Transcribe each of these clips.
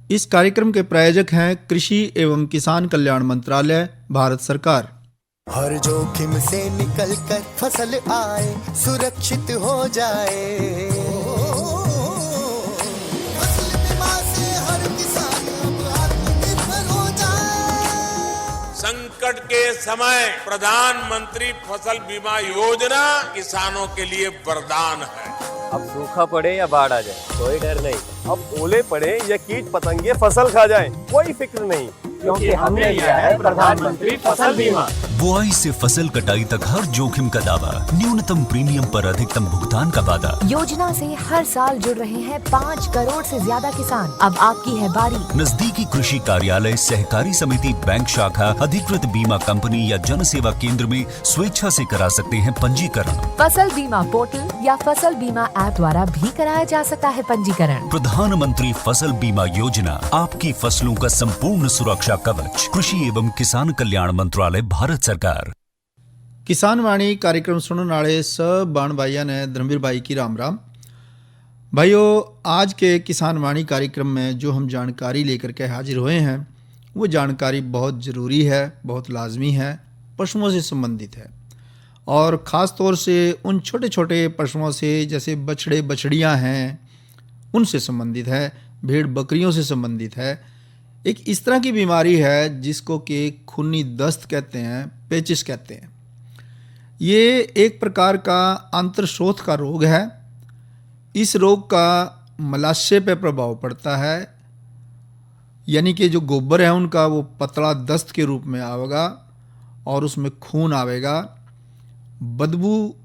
इस कार्यक्रम के प्रायोजक हैं कृषि एवं किसान कल्याण मंत्रालय, भारत सरकार। हर जोखिम से निकल कर फसल आए, सुरक्षित हो जाए। फसल बीमा से हर किसान अब आत्मनिर्भर हो जाए। संकट के समय प्रधानमंत्री फसल बीमा योजना किसानों के लिए वरदान है। अब सूखा पड़े या बाढ़ आ जाए, कोई डर नहीं। अब ओले पड़े या कीट पतंगे फसल खा जाए, कोई फिक्र नहीं, क्योंकि हमने लिया है प्रधानमंत्री फसल बीमा। बुआई से फसल कटाई तक हर जोखिम का दावा, न्यूनतम प्रीमियम पर अधिकतम भुगतान का वादा। योजना से हर साल जुड़ रहे हैं 5 करोड़ से ज्यादा किसान। अब आपकी है बारी। नजदीकी कृषि कार्यालय, सहकारी समिति, बैंक शाखा, अधिकृत बीमा कंपनी या जन सेवा केंद्र में स्वेच्छा से करा सकते हैं पंजीकरण। फसल बीमा पोर्टल या फसल बीमा ऐप द्वारा भी कराया जा सकता है पंजीकरण। प्रधानमंत्री फसल बीमा योजना, आपकी फसलों का संपूर्ण सुरक्षा कवच। कृषि एवं किसान कल्याण मंत्रालय, भारत सरकार। किसान वाणी कार्यक्रम सुनने वाले सब बाण भाइयों ने धर्मवीर भाई की राम राम। भाइयों, आज के किसान वाणी कार्यक्रम में जो हम जानकारी लेकर के हाजिर हुए हैं, वो जानकारी बहुत ज़रूरी है, बहुत लाजमी है, पशुओं से संबंधित है। और ख़ास तौर से उन छोटे छोटे पशुओं से, जैसे बछड़े बछड़ियाँ हैं, उनसे संबंधित है, भेड़ बकरियों से संबंधित है। एक इस तरह की बीमारी है जिसको कि खूनी दस्त कहते हैं, पेचिस कहते हैं। ये एक प्रकार का आंत्रशोथ का रोग है। इस रोग का मलाशय पे प्रभाव पड़ता है, यानी कि जो गोबर है उनका वो पतला दस्त के रूप में आवेगा और उसमें खून आवेगा, बदबू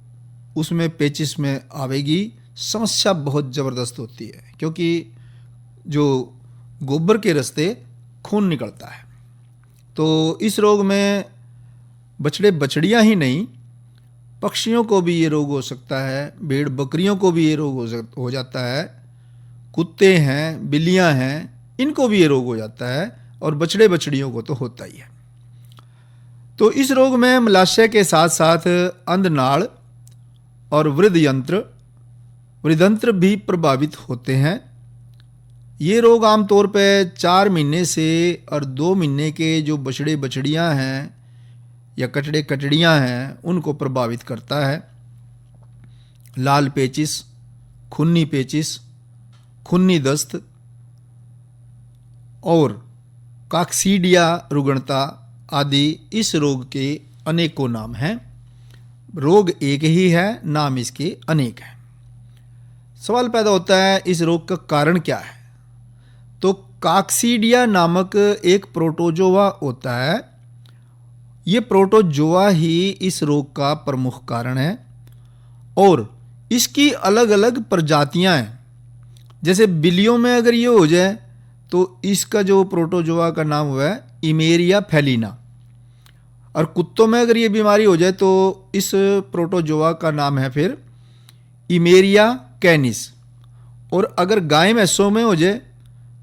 उसमें पेचिस में आवेगी। समस्या बहुत ज़बरदस्त होती है, क्योंकि जो गोबर के रास्ते खून निकलता है। तो इस रोग में बछड़े बछड़ियाँ ही नहीं, पक्षियों को भी ये रोग हो सकता है, भेड़ बकरियों को भी ये रोग हो जाता है, कुत्ते हैं, बिल्लियाँ हैं, इनको भी ये रोग हो जाता है, और बछड़े बछड़ियों को तो होता ही है। तो इस रोग में मलाशय के साथ साथ अंधनाड़ और वृद्धयंत्र भी प्रभावित होते हैं। ये रोग आमतौर पे 4 महीने से और 2 महीने के जो बछड़े बछड़ियाँ हैं या कटड़े कटड़ियाँ हैं, उनको प्रभावित करता है। लाल पेचिस, खूनी पेचिस, खूनी दस्त और काकसीडिया रुग्णता आदि इस रोग के अनेकों नाम हैं। रोग एक ही है, नाम इसके अनेक हैं। सवाल पैदा होता है, इस रोग का कारण क्या है? तो काकसीडिया नामक एक प्रोटोजोआ होता है। ये प्रोटोजोआ ही इस रोग का प्रमुख कारण है, और इसकी अलग अलग प्रजातियां हैं। जैसे बिल्लियों में अगर ये हो जाए तो इसका जो प्रोटोजोआ का नाम हुआ है इमेरिया फेलिना, और कुत्तों में अगर ये बीमारी हो जाए तो इस प्रोटोजोआ का नाम है फिर इमेरिया कैनिस, और अगर गाय भैंसों में हो जाए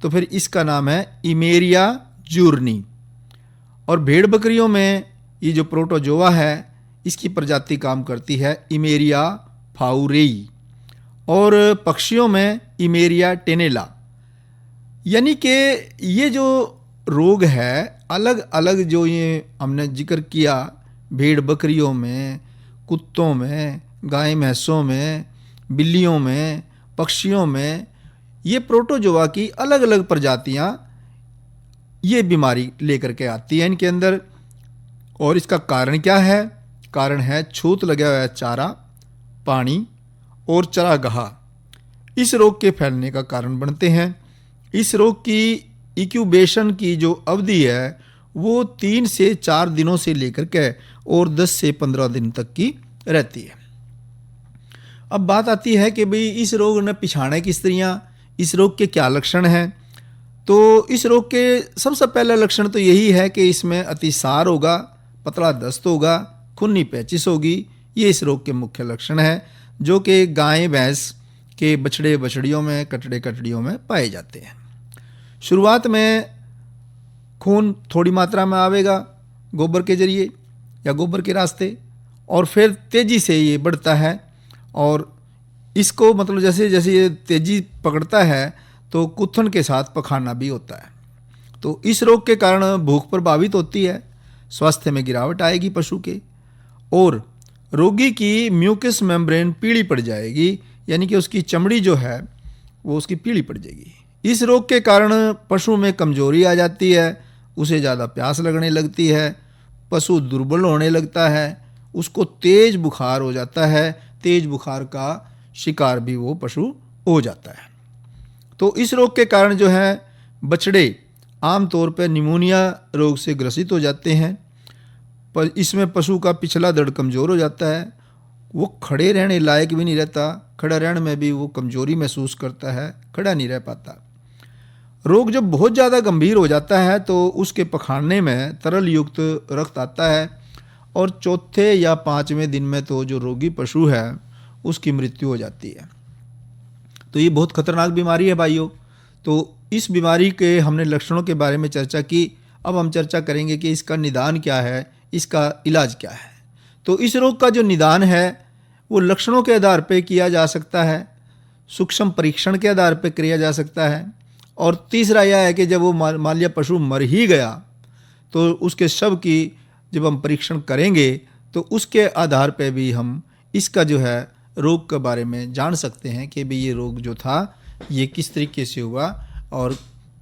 तो फिर इसका नाम है इमेरिया जूर्नी। और भेड़ बकरियों में ये जो प्रोटोजोआ है, इसकी प्रजाति काम करती है इमेरिया फाउरेई, और पक्षियों में इमेरिया टेनेला। यानी कि ये जो रोग है, अलग अलग जो ये हमने जिक्र किया, भेड़ बकरियों में, कुत्तों में, गाय भैंसों में, बिल्लियों में, पक्षियों में, ये प्रोटोजोआ की अलग अलग प्रजातियां ये बीमारी लेकर के आती हैं इनके अंदर। और इसका कारण क्या है? कारण है छूत लगा हुआ चारा, पानी और चरागाह। इस रोग के फैलने का कारण बनते हैं। इस रोग की इंक्यूबेशन की जो अवधि है वो 3 से 4 दिनों से लेकर के और 10 से 15 दिन तक की रहती है। अब बात आती है कि भाई इस रोग ने पिछाड़े किस तरह, इस रोग के क्या लक्षण हैं? तो इस रोग के सबसे पहला लक्षण तो यही है कि इसमें अतिसार होगा, पतला दस्त होगा, खूनी पेचिस होगी। ये इस रोग के मुख्य लक्षण हैं, जो कि गाय भैंस के बछड़े बछड़ियों में, कटड़े कटड़ियों में पाए जाते हैं। शुरुआत में खून थोड़ी मात्रा में आवेगा गोबर के जरिए या गोबर के रास्ते, और फिर तेज़ी से ये बढ़ता है। और इसको मतलब जैसे जैसे ये तेज़ी पकड़ता है तो कुत्थन के साथ पखाना भी होता है। तो इस रोग के कारण भूख प्रभावित होती है, स्वास्थ्य में गिरावट आएगी पशु के, और रोगी की म्यूकस मेम्ब्रेन पीली पड़ जाएगी, यानी कि उसकी चमड़ी जो है वो उसकी पीली पड़ जाएगी। इस रोग के कारण पशु में कमजोरी आ जाती है, उसे ज़्यादा प्यास लगने लगती है, पशु दुर्बल होने लगता है, उसको तेज बुखार हो जाता है, तेज बुखार का शिकार भी वो पशु हो जाता है। तो इस रोग के कारण जो है बछड़े आमतौर पर निमोनिया रोग से ग्रसित हो जाते हैं। पर इसमें पशु का पिछला धड़ कमज़ोर हो जाता है, वो खड़े रहने लायक भी नहीं रहता, खड़ा रहने में भी वो कमज़ोरी महसूस करता है, खड़ा नहीं रह पाता। रोग जब बहुत ज़्यादा गंभीर हो जाता है तो उसके पखाने में तरल युक्त रक्त आता है, और चौथे या पाँचवें दिन में तो जो रोगी पशु है उसकी मृत्यु हो जाती है। तो ये बहुत खतरनाक बीमारी है भाइयों। तो इस बीमारी के हमने लक्षणों के बारे में चर्चा की, अब हम चर्चा करेंगे कि इसका निदान क्या है, इसका इलाज क्या है। तो इस रोग का जो निदान है वो लक्षणों के आधार पर किया जा सकता है, सूक्ष्म परीक्षण के आधार पर किया जा सकता है, और तीसरा यह है कि जब वो मान लिया पशु मर ही गया तो उसके शव की जब हम परीक्षण करेंगे तो उसके आधार पर भी हम इसका जो है रोग के बारे में जान सकते हैं कि भाई ये रोग जो था ये किस तरीके से हुआ और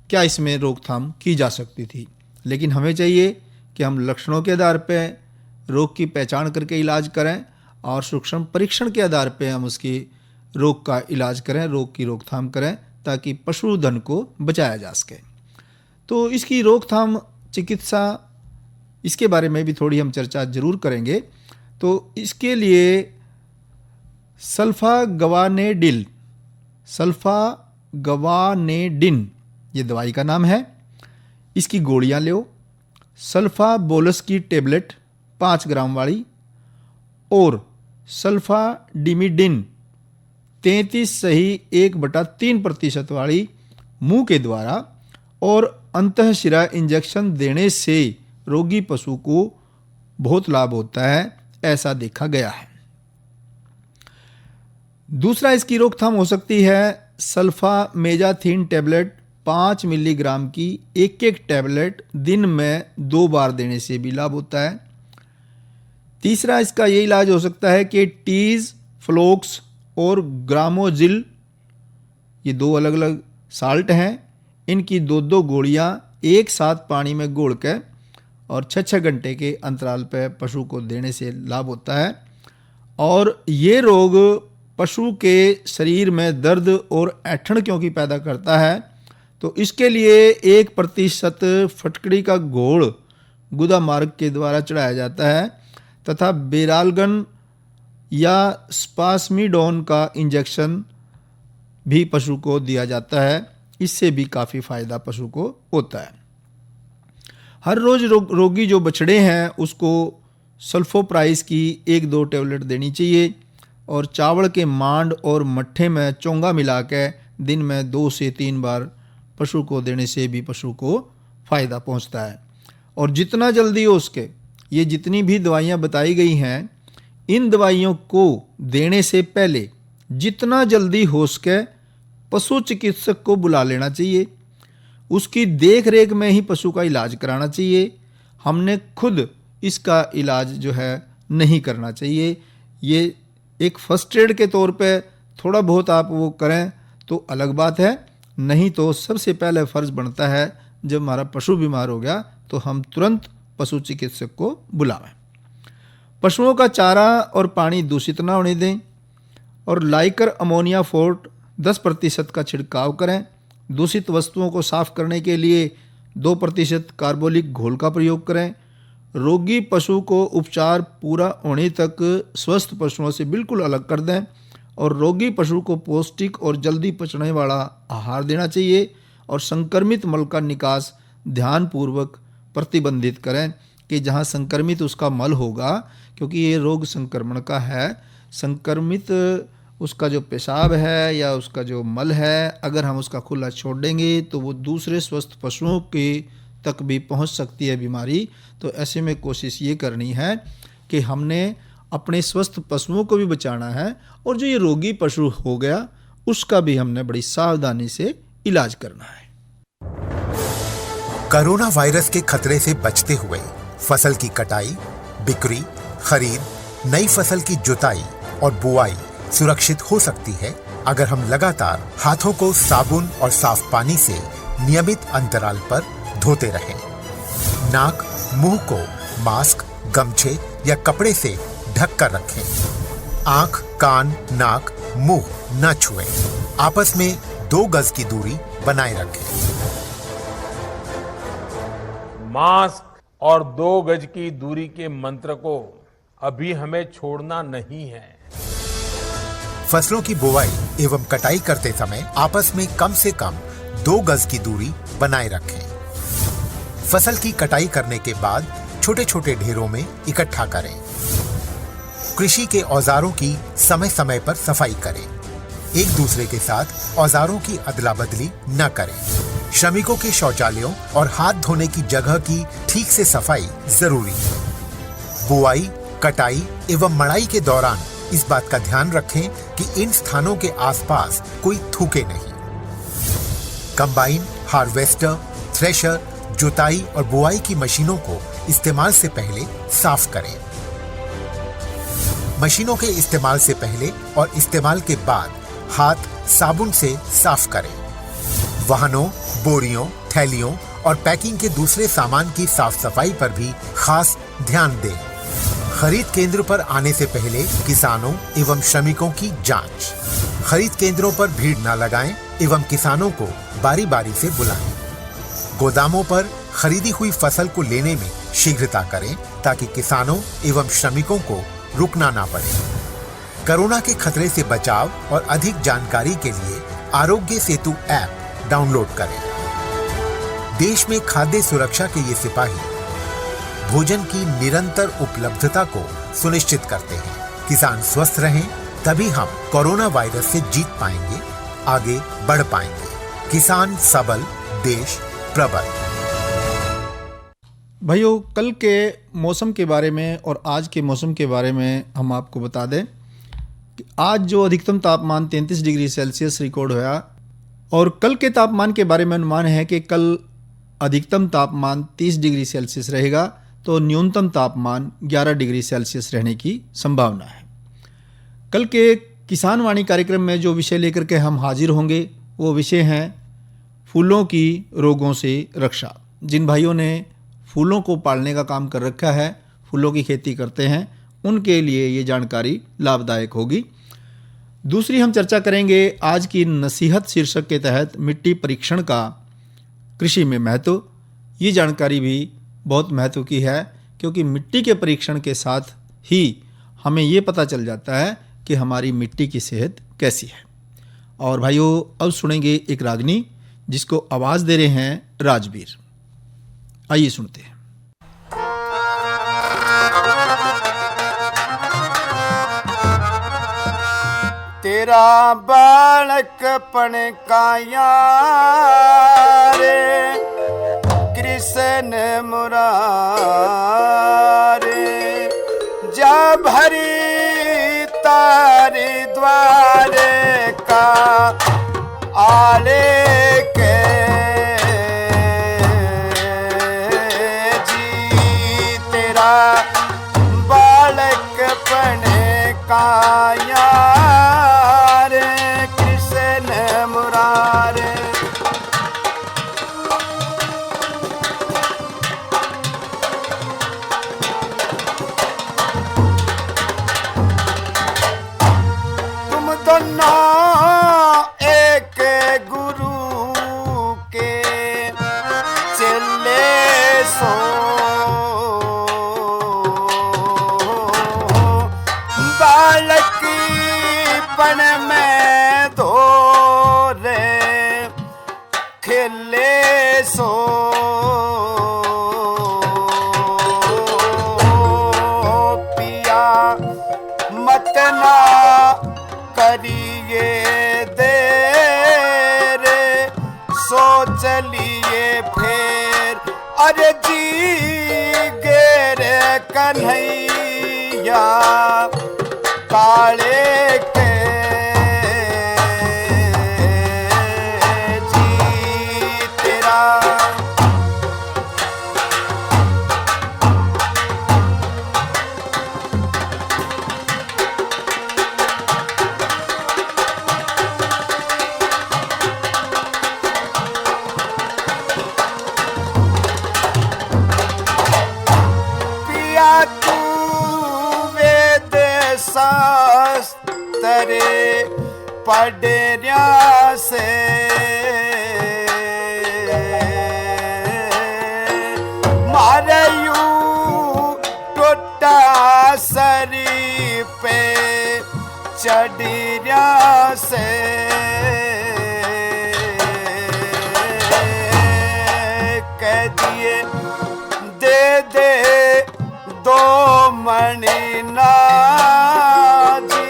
क्या इसमें रोकथाम की जा सकती थी। लेकिन हमें चाहिए कि हम लक्षणों के आधार पर रोग की पहचान करके इलाज करें, और सूक्ष्म परीक्षण के आधार पर हम उसकी रोग का इलाज करें, रोग की रोकथाम करें, ताकि पशुधन को बचाया जा सके। तो इसकी रोकथाम चिकित्सा, इसके बारे में भी थोड़ी हम चर्चा जरूर करेंगे। तो इसके लिए सल्फागवानेडिन ये दवाई का नाम है, इसकी गोलियां लो। सल्फाबोलस की टेबलेट 5 ग्राम वाली, और सल्फाडिमिडिन 33 सही 1/3% वाली मुंह के द्वारा और अंतःशिरा इंजेक्शन देने से रोगी पशु को बहुत लाभ होता है, ऐसा देखा गया है। दूसरा इसकी रोकथाम हो सकती है सल्फामेजाथिन टेबलेट 5 मिलीग्राम की एक टेबलेट दिन में 2 बार देने से भी लाभ होता है। तीसरा इसका ये इलाज हो सकता है कि टीज, फ्लोक्स और ग्रामोजिल, ये 2 अलग अलग साल्ट हैं, इनकी 2 गोलियां एक साथ पानी में घोल कर और 6 घंटे के अंतराल पर पशु को देने से लाभ होता है। और ये रोग पशु के शरीर में दर्द और ऐंठन क्योंकि पैदा करता है, तो इसके लिए 1% फटकड़ी का घोल गुदा मार्ग के द्वारा चढ़ाया जाता है, तथा बेरालगन या स्पासमीडोन का इंजेक्शन भी पशु को दिया जाता है। इससे भी काफ़ी फायदा पशु को होता है। हर रोज रोगी जो बछड़े हैं उसको सल्फोप्राइस की 1-2 टेबलेट देनी चाहिए, और चावल के मांड और मट्ठे में चोंगा मिला के दिन में 2 से 3 बार पशु को देने से भी पशु को फ़ायदा पहुंचता है। और जितना जल्दी हो सके, ये जितनी भी दवाइयाँ बताई गई हैं, इन दवाइयों को देने से पहले जितना जल्दी हो सके पशु चिकित्सक को बुला लेना चाहिए। उसकी देख रेख में ही पशु का इलाज कराना चाहिए। हमने खुद इसका इलाज जो है नहीं करना चाहिए। ये एक फर्स्ट एड के तौर पे थोड़ा बहुत आप वो करें तो अलग बात है, नहीं तो सबसे पहले फ़र्ज़ बनता है जब हमारा पशु बीमार हो गया तो हम तुरंत पशु चिकित्सक को बुलावें। पशुओं का चारा और पानी दूषित ना होने दें, और लाइकर अमोनिया फोर्ट 10% का छिड़काव करें। दूषित वस्तुओं को साफ करने के लिए 2% कार्बोलिक घोल का प्रयोग करें। रोगी पशु को उपचार पूरा होने तक स्वस्थ पशुओं से बिल्कुल अलग कर दें, और रोगी पशु को पौष्टिक और जल्दी पचने वाला आहार देना चाहिए, और संक्रमित मल का निकास ध्यानपूर्वक प्रतिबंधित करें कि जहां संक्रमित उसका मल होगा, क्योंकि ये रोग संक्रमण का है, संक्रमित उसका जो पेशाब है या उसका जो मल है, अगर हम उसका खुला छोड़ देंगे तो वो दूसरे स्वस्थ पशुओं के तक भी पहुंच सकती है बीमारी। तो ऐसे में कोशिश ये करनी है कि हमने अपने स्वस्थ पशुओं को भी बचाना है, और जो ये रोगी पशु हो गया उसका भी हमने बड़ी सावधानी से इलाज करना है। कोरोना वायरस के खतरे से बचते हुए फसल की कटाई, बिक्री, खरीद, नई फसल की जुताई और बुआई सुरक्षित हो सकती है अगर हम लगातार हाथों को साबुन और साफ पानी से नियमित अंतराल पर धोते रहें। नाक, मुंह को मास्क, गमछे या कपड़े से ढक कर रखें। आंख, कान, नाक, मुंह न छुएं। आपस में 2 गज की दूरी बनाए रखें। मास्क और 2 गज की दूरी के मंत्र को अभी हमें छोड़ना नहीं है। फसलों की बुवाई एवं कटाई करते समय आपस में कम से कम 2 गज की दूरी बनाए रखें। फसल की कटाई करने के बाद छोटे छोटे ढेरों में इकट्ठा करें। कृषि के औजारों की समय समय पर सफाई करें। एक दूसरे के साथ औजारों की अदला बदली न करें। श्रमिकों के शौचालयों और हाथ धोने की जगह की ठीक से सफाई जरूरी है। बुआई, कटाई एवं मड़ाई के दौरान इस बात का ध्यान रखें कि इन स्थानों के आसपास कोई थूके नहीं। कंबाइन, हार्वेस्टर, थ्रेशर, जुताई और बुआई की मशीनों को इस्तेमाल से पहले साफ करें। मशीनों के इस्तेमाल से पहले और इस्तेमाल के बाद हाथ साबुन से साफ करें। वाहनों, बोरियों, थैलियों और पैकिंग के दूसरे सामान की साफ सफाई पर भी खास ध्यान दें। खरीद केंद्र पर आने से पहले किसानों एवं श्रमिकों की जांच। खरीद केंद्रों पर भीड़ न लगाएं एवं किसानों को बारी बारी से बुलाएं। गोदामों पर खरीदी हुई फसल को लेने में शीघ्रता करें ताकि किसानों एवं श्रमिकों को रुकना ना पड़े। कोरोना के खतरे से बचाव और अधिक जानकारी के लिए आरोग्य सेतु ऐप डाउनलोड करें। देश में खाद्य सुरक्षा के ये सिपाही भोजन की निरंतर उपलब्धता को सुनिश्चित करते हैं। किसान स्वस्थ रहें तभी हम कोरोना वायरस से जीत पाएंगे, आगे बढ़ पाएंगे। किसान सबल, देश प्रबल। भाइयों, कल के मौसम के बारे में और आज के मौसम के बारे में हम आपको बता दें कि आज जो अधिकतम तापमान 33 डिग्री सेल्सियस रिकॉर्ड हुआ और कल के तापमान के बारे में अनुमान है कि कल अधिकतम तापमान 30 डिग्री सेल्सियस रहेगा तो न्यूनतम तापमान 11 डिग्री सेल्सियस रहने की संभावना है। कल के किसान वाणी कार्यक्रम में जो विषय लेकर के हम हाजिर होंगे वो विषय हैं फूलों की रोगों से रक्षा। जिन भाइयों ने फूलों को पालने का काम कर रखा है, फूलों की खेती करते हैं, उनके लिए ये जानकारी लाभदायक होगी। दूसरी हम चर्चा करेंगे आज की नसीहत शीर्षक के तहत मिट्टी परीक्षण का कृषि में महत्व। ये जानकारी भी बहुत महत्व की है क्योंकि मिट्टी के परीक्षण के साथ ही हमें ये पता चल जाता है कि हमारी मिट्टी की सेहत कैसी है। और भाइयों, अब सुनेंगे एक रागनी जिसको आवाज़ दे रहे हैं राजवीर। आइए सुनते हैं। तेरा बालकपन का यार कृष्ण मुरारे, जा भरी तारे द्वारे का आले के जी, तेरा बालकपन का यार कृष्ण मुरारे। तुम दोनों एक गुरु के चेले सो, बालकीपन में धोरे खेले सो, पिया मत ना करिए देरे, सोच लिए फिर अरे जी गेरे कन्हैया काले के जी। पडरिया से मारे यू टूटा सरी पे चढ़िया से कह दिए दे दे दो मणि नाजी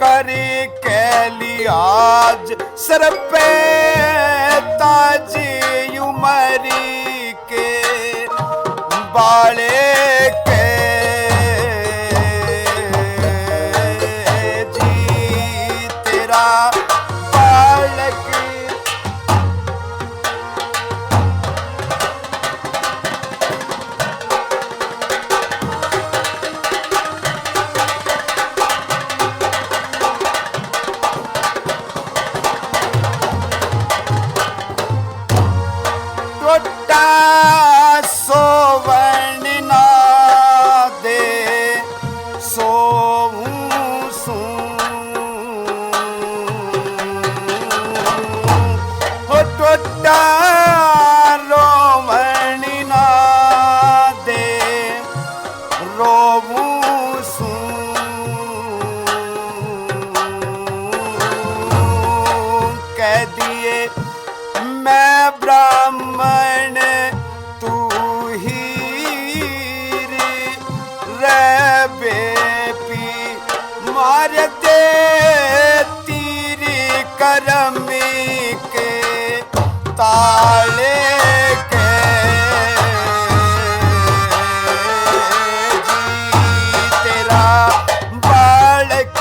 करी के लिहाज सर पे ताजी उमरी के बाले के जी तेरा बालक टोटा सोवर्ण ना दे सोऊं सू हो टोटा रोवण ना दे रोऊं सू कह दिए मैं ब्राह्मण तू ही रे बेपी मार दे तीरी करमी के ताले के जी तेरा बालक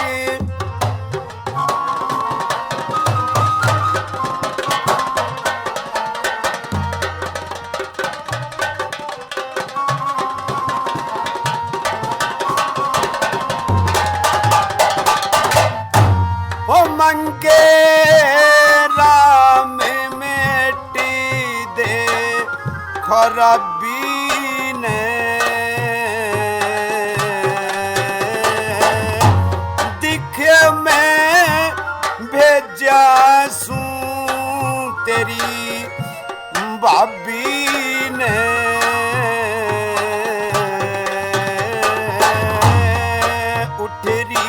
ओ मंगे राम मेटी दे खराबी ने दिखे मैं भेजा सू तेरी भाभी ने उठरी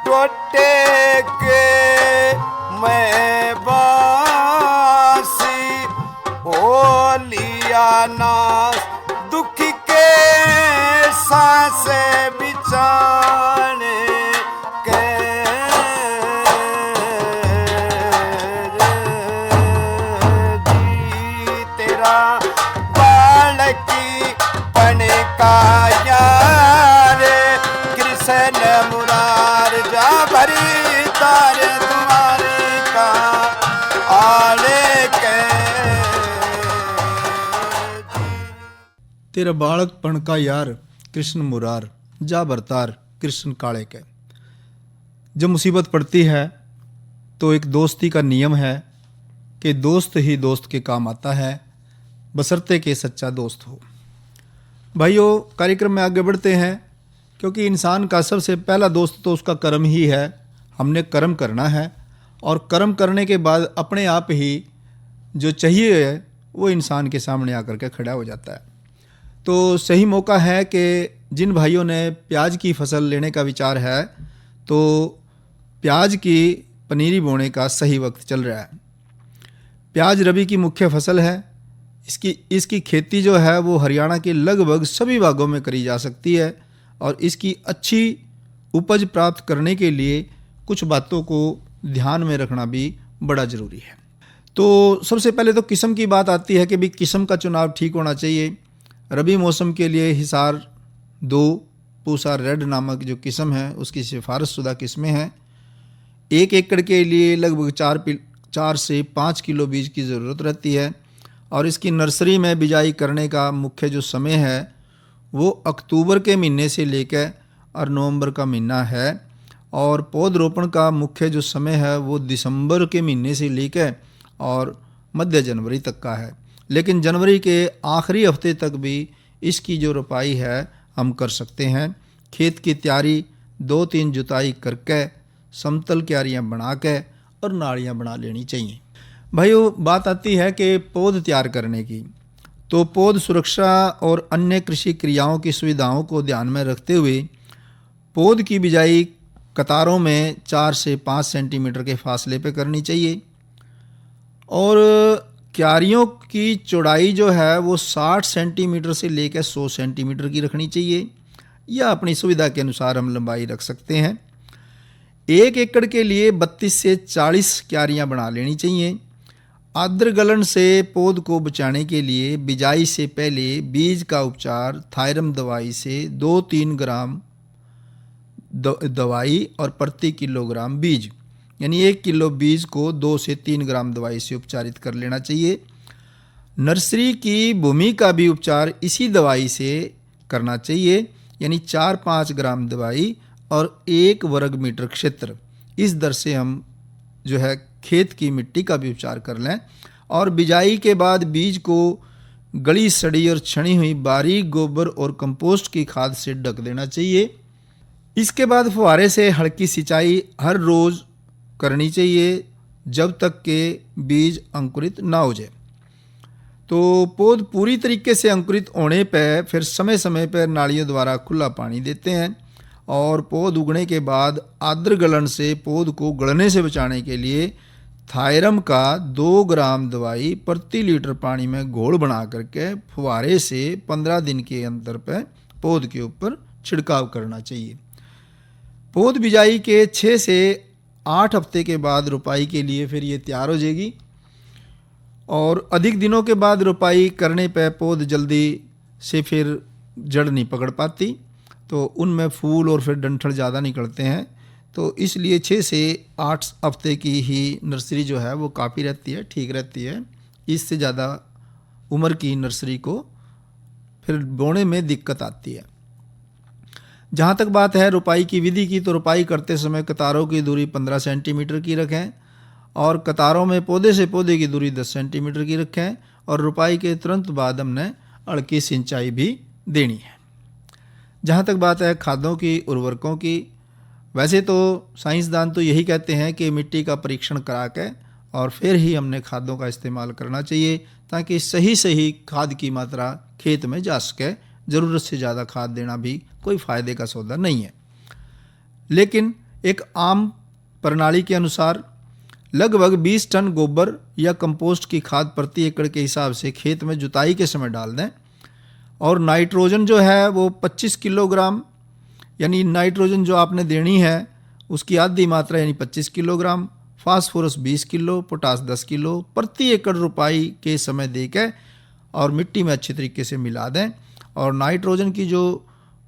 टोटे के मैं बासी ओ लिया नास दुख के सांस बिछाने के जी तेरा बालकी पने का यार कृष्ण मुरार जा भरी तारे तुम्हारी का आले के तेरा बालकपण का यार कृष्ण मुरार जा बरतार कृष्ण काले के। जब मुसीबत पड़ती है तो एक दोस्ती का नियम है कि दोस्त ही दोस्त के काम आता है, बशर्ते के सच्चा दोस्त हो। भाइयों, कार्यक्रम में आगे बढ़ते हैं, क्योंकि इंसान का सबसे पहला दोस्त तो उसका कर्म ही है। हमने कर्म करना है और कर्म करने के बाद अपने आप ही जो चाहिए है वो इंसान के सामने आकर के खड़ा हो जाता है। तो सही मौका है कि जिन भाइयों ने प्याज की फसल लेने का विचार है तो प्याज की पनीरी बोने का सही वक्त चल रहा है। प्याज रबी की मुख्य फसल है। इसकी खेती जो है वो हरियाणा के लगभग सभी भागों में करी जा सकती है और इसकी अच्छी उपज प्राप्त करने के लिए कुछ बातों को ध्यान में रखना भी बड़ा ज़रूरी है। तो सबसे पहले तो किस्म की बात आती है कि भी किस्म का चुनाव ठीक होना चाहिए। रबी मौसम के लिए हिसार 2 पूसा रेड नामक जो किस्म है उसकी सिफारिश शुदा किस्में हैं। 1 एकड़ के लिए लगभग 4 से 5 किलो बीज की ज़रूरत रहती है और इसकी नर्सरी में बिजाई करने का मुख्य जो समय है वो अक्टूबर के महीने से लेकर और नवंबर का महीना है और पौधरोपण का मुख्य जो समय है वो दिसंबर के महीने से लेकर और मध्य जनवरी तक का है। लेकिन जनवरी के आखिरी हफ्ते तक भी इसकी जो रोपाई है हम कर सकते हैं। खेत की तैयारी 2-3 जुताई करके समतल क्यारियां बना के और नालियां बना लेनी चाहिए। भाइयों, बात आती है कि पौध तैयार करने की, तो पौध सुरक्षा और अन्य कृषि क्रियाओं की सुविधाओं को ध्यान में रखते हुए पौध की बिजाई कतारों में 4 से 5 सेंटीमीटर के फासले पर करनी चाहिए और क्यारियों की चौड़ाई जो है वो 60 सेंटीमीटर से लेकर 100 सेंटीमीटर की रखनी चाहिए, या अपनी सुविधा के अनुसार हम लंबाई रख सकते हैं। 1 एकड़ के लिए 32 से 40 क्यारियां बना लेनी चाहिए। आर्द्र गलन से पौध को बचाने के लिए बिजाई से पहले बीज का उपचार थायरम दवाई से 2-3 ग्राम दवाई और प्रति किलोग्राम बीज, यानी 1 किलो बीज को 2 से 3 ग्राम दवाई से उपचारित कर लेना चाहिए। नर्सरी की भूमि का भी उपचार इसी दवाई से करना चाहिए, यानी 4-5 ग्राम दवाई और 1 वर्ग मीटर क्षेत्र। इस दर से हम जो है खेत की मिट्टी का भी उपचार कर लें और बिजाई के बाद बीज को गली सड़ी और छनी हुई बारीक गोबर और कंपोस्ट की खाद से ढक देना चाहिए। इसके बाद फुहारे से हल्की सिंचाई हर रोज़ करनी चाहिए जब तक के बीज अंकुरित ना हो जाए। तो पौध पूरी तरीके से अंकुरित होने पर फिर समय समय पर नालियों द्वारा खुला पानी देते हैं और पौध उगने के बाद आर्द्र गलन से पौध को गलने से बचाने के लिए थायरम का 2 ग्राम दवाई प्रति लीटर पानी में घोल बना करके फुहारे से 15 दिन के अंतर पर पौध के ऊपर छिड़काव करना चाहिए। पौध बिजाई के 6 से 8 हफ्ते के बाद रोपाई के लिए फिर ये तैयार हो जाएगी और अधिक दिनों के बाद रोपाई करने पर पौध जल्दी से फिर जड़ नहीं पकड़ पाती, तो उनमें फूल और फिर डंठल ज़्यादा निकलते हैं। तो इसलिए 6 से 8 हफ्ते की ही नर्सरी जो है वो काफ़ी रहती है, ठीक रहती है। इससे ज़्यादा उम्र की नर्सरी को फिर बोने में दिक्कत आती है। जहाँ तक बात है रोपाई की विधि की, तो रोपाई करते समय कतारों की दूरी 15 सेंटीमीटर की रखें और कतारों में पौधे से पौधे की दूरी 10 सेंटीमीटर की रखें और रोपाई के तुरंत बाद हमने हल्की सिंचाई भी देनी है। जहाँ तक बात है खादों की, उर्वरकों की, वैसे तो साइंसदान तो यही कहते हैं कि मिट्टी का परीक्षण करा के और फिर ही हमने खादों का इस्तेमाल करना चाहिए ताकि सही खाद की मात्रा खेत में जा सके। ज़रूरत से ज़्यादा खाद देना भी कोई फ़ायदे का सौदा नहीं है। लेकिन एक आम प्रणाली के अनुसार लगभग 20 टन गोबर या कंपोस्ट की खाद प्रति एकड़ के हिसाब से खेत में जुताई के समय डाल दें और नाइट्रोजन जो है वो 25 किलोग्राम, यानी नाइट्रोजन जो आपने देनी है उसकी आधी मात्रा यानी 25 kilogram, phosphorus 20 kilo, potash 10 kilo प्रति एकड़ रोपाई के समय दे के और मिट्टी में अच्छी तरीके से मिला दें और नाइट्रोजन की जो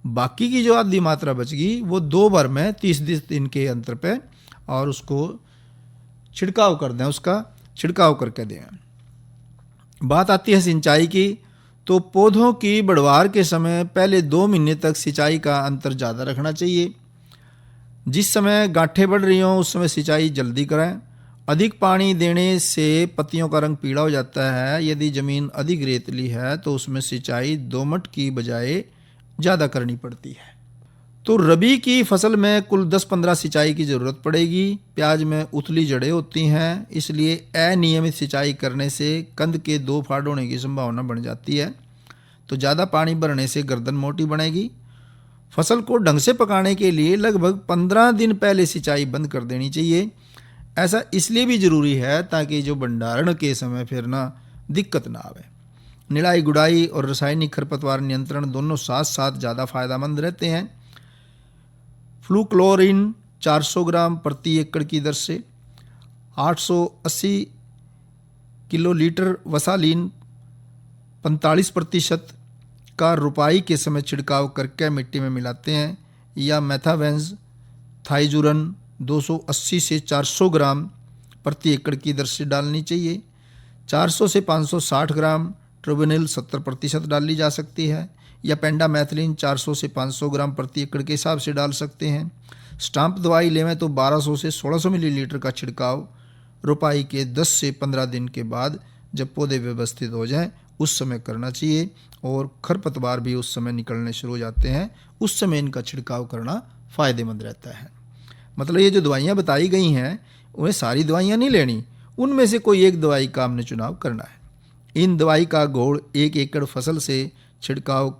बाकी की जो आधी मात्रा बच गई वो 2 बार में 30 दिन के अंतर पे और उसको छिड़काव कर दें, उसका छिड़काव करके दें। बात आती है सिंचाई की, तो पौधों की बढ़वार के समय पहले 2 महीने तक सिंचाई का अंतर ज़्यादा रखना चाहिए। जिस समय गांठें बढ़ रही हों उस समय सिंचाई जल्दी करें। अधिक पानी देने से पत्तियों का रंग पीला हो जाता है। यदि ज़मीन अधिक रेतली है तो उसमें सिंचाई दोमट की बजाय ज़्यादा करनी पड़ती है। तो रबी की फसल में कुल 10-15 सिंचाई की ज़रूरत पड़ेगी। प्याज में उथली जड़ें होती हैं, इसलिए अनियमित सिंचाई करने से कंद के 2 फाड़ होने की संभावना बढ़ जाती है। तो ज़्यादा पानी भरने से गर्दन मोटी बनेगी। फसल को ढंग से पकाने के लिए लगभग 15 दिन पहले सिंचाई बंद कर देनी चाहिए। ऐसा इसलिए भी ज़रूरी है ताकि जो भंडारण के समय फिर ना दिक्कत ना आवे। निराई गुड़ाई और रासायनिक खरपतवार नियंत्रण दोनों साथ साथ ज़्यादा फायदेमंद रहते हैं। फ्लूक्लोरीन 400 ग्राम प्रति एकड़ की दर से 880 किलोलीटर वसालीन 45% का रोपाई के समय छिड़काव करके मिट्टी में मिलाते हैं, या मेथावेंस थाइजुरन 280 से 400 ग्राम प्रति एकड़ की दर से डालनी चाहिए। 400 से 560 ग्राम ट्रोबेनिल 70% डाली जा सकती है, या पेंडामेथिलीन 400 से 500 ग्राम प्रति एकड़ के हिसाब से डाल सकते हैं। स्टाम्प दवाई लेवें तो 1200 से 1600 मिलीलीटर का छिड़काव रोपाई के 10 से 15 दिन के बाद जब पौधे व्यवस्थित हो जाएं उस समय करना चाहिए, और खरपतवार भी उस समय निकलने शुरू हो जाते हैं, उस समय इनका छिड़काव करना फ़ायदेमंद रहता है। मतलब ये जो दवाइयाँ बताई गई हैं उन्हें सारी दवाइयाँ नहीं लेनी, उनमें से कोई एक दवाई का हमने चुनाव करना है। इन दवाई का घोल 1 एकड़ फसल से छिड़काव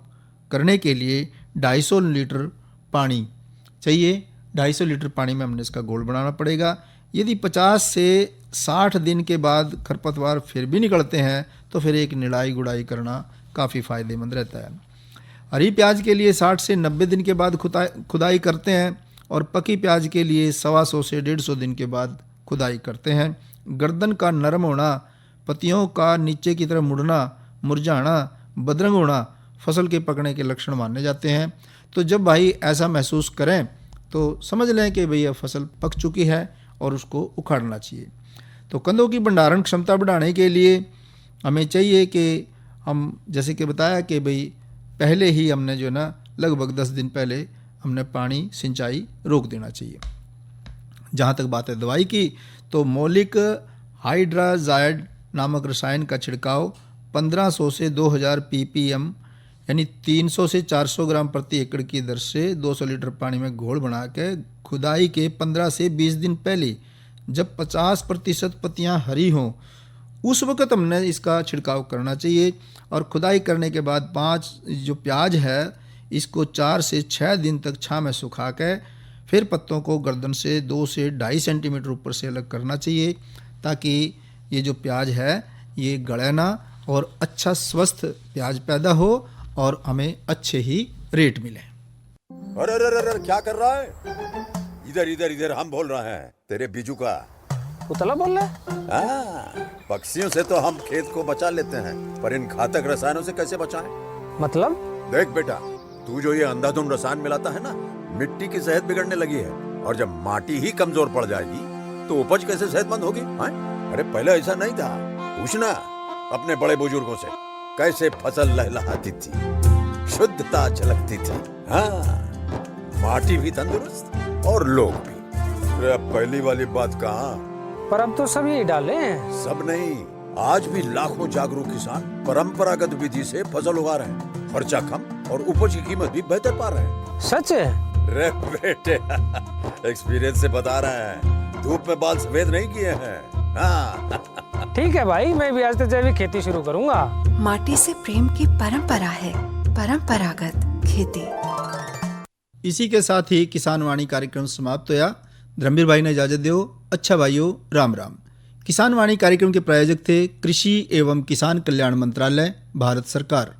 करने के लिए 250 लीटर पानी चाहिए। 250 लीटर पानी में हमने इसका घोल बनाना पड़ेगा। यदि 50 से 60 दिन के बाद खरपतवार फिर भी निकलते हैं तो फिर एक निड़ाई गुड़ाई करना काफ़ी फ़ायदेमंद रहता है। हरी प्याज के लिए 60 से 90 दिन के बाद खुदाई करते हैं और पकी प्याज के लिए 125 से 150 दिन के बाद खुदाई करते हैं। गर्दन का नरम होना, पत्तियों का नीचे की तरफ मुड़ना, मुरझाना, बदरंग होना फसल के पकने के लक्षण माने जाते हैं। तो जब भाई ऐसा महसूस करें तो समझ लें कि भैया फसल पक चुकी है और उसको उखाड़ना चाहिए। तो कंदों की भंडारण क्षमता बढ़ाने के लिए हमें चाहिए कि हम जैसे कि बताया कि भाई पहले ही हमने जो ना लगभग 10 दिन पहले हमने पानी सिंचाई रोक देना चाहिए। जहाँ तक बात है दवाई की, तो मौलिक हाइड्राजाइड नामक रसायन का छिड़काव 1500 से 2000 ppm यानी 300 से 400 ग्राम प्रति एकड़ की दर से 200 लीटर पानी में घोल बना के खुदाई के 15 से 20 दिन पहले जब 50% पत्तियां हरी हों उस वक्त हमने इसका छिड़काव करना चाहिए। और खुदाई करने के बाद 5 जो प्याज है इसको 4 से 6 दिन तक छां में सुखा के फिर पत्तों को गर्दन से 2 से 2.5 सेंटीमीटर ऊपर से अलग करना चाहिए ताकि ये जो प्याज है ये गले ना और अच्छा स्वस्थ प्याज पैदा हो और हमें अच्छे ही रेट मिले। अरे अरे अरे अरे, क्या कर रहा है? इधर इधर इधर हम बोल रहे हैं तेरे बीजू का। उतला बोल रहा है? हाँ, पक्षियों से तो हम खेत को बचा लेते हैं पर इन घातक रसायनों से कैसे बचाएं? मतलब? देख बेटा, तू जो ये अंधाधुंध रसायन मिलाता है ना, मिट्टी की सेहत बिगड़ने लगी है और जब माटी ही कमजोर पड़ जाएगी तो उपज कैसे सेहतमंद होगी? अरे पहले ऐसा नहीं था, पूछना अपने बड़े बुजुर्गों से कैसे फसल लहलहाती थी, शुद्धता झलकती थी। हाँ, माटी भी तंदुरुस्त और लोग भी। अरे अब पहली वाली बात कहाँ? पर अब तो सब यही डाले हैं। सब नहीं, आज भी लाखों जागरूक किसान परंपरागत विधि से फसल उगा रहे हैं। खर्चा कम और उपज की कीमत भी बेहतर पा रहे हैं। सच है? रे बेटे, एक्सपीरियंस से बता रहे हैं, धूप में बाल सफेद नहीं किए हैं। हाँ। ठीक है भाई, मैं भी आज से जैविक खेती शुरू करूंगा। माटी से प्रेम की परंपरा है, परंपरागत खेती। इसी के साथ ही किसान वाणी कार्यक्रम समाप्त हुआ। धर्मवीर भाई ने इजाजत दो। अच्छा भाइयों, राम राम। किसान वाणी कार्यक्रम के प्रायोजक थे कृषि एवं किसान कल्याण मंत्रालय, भारत सरकार।